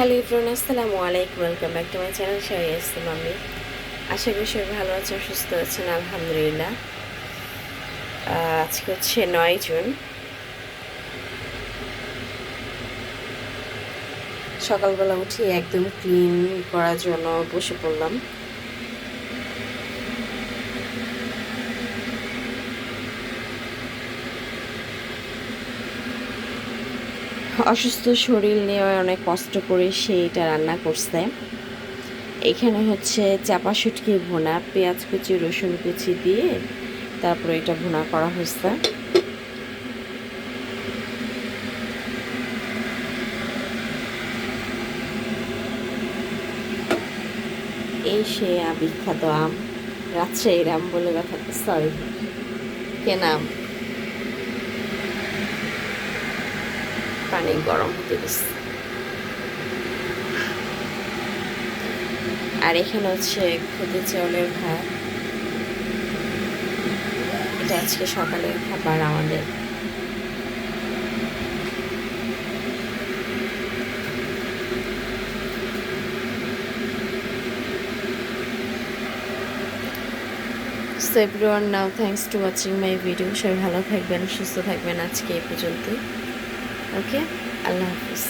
Hello everyone, আসসালামু আলাইকুম। Welcome back to my channel Shahriar Mammi. আশা করি সবাই ভালো আছেন, সুস্থ আছেন, আলহামদুলিল্লাহ। আজকে হচ্ছে 9 জুন। সকালবেলা উঠে একদম ক্লিন করার জন্য বসে পড়লাম। অসুস্থ শরীর নিয়ে অনেক কষ্ট করে সেইটা রান্না করছে। এখানে হচ্ছে চাপা শুটকি ভুনা, পেঁয়াজ কুচি রসুন কুচি দিয়ে তারপরে এটা ভুনা করা হয়েছে। এই সে বিখ্যাত আম, রাজশাহীর আম বলে কথা, সরি কে নাম, পানি গরম হতে দিচ্ছে। আর এখানে হচ্ছে খুদে চাউলের ভাত। এটা আজকে সকালের খাবার আমাদের। So everyone, now thanks to watching my video. সবাই ভালো থাকবেন, সুস্থ থাকবেন। আজকে এই পর্যন্ত। ওকে, আল্লাহ হাফিজ।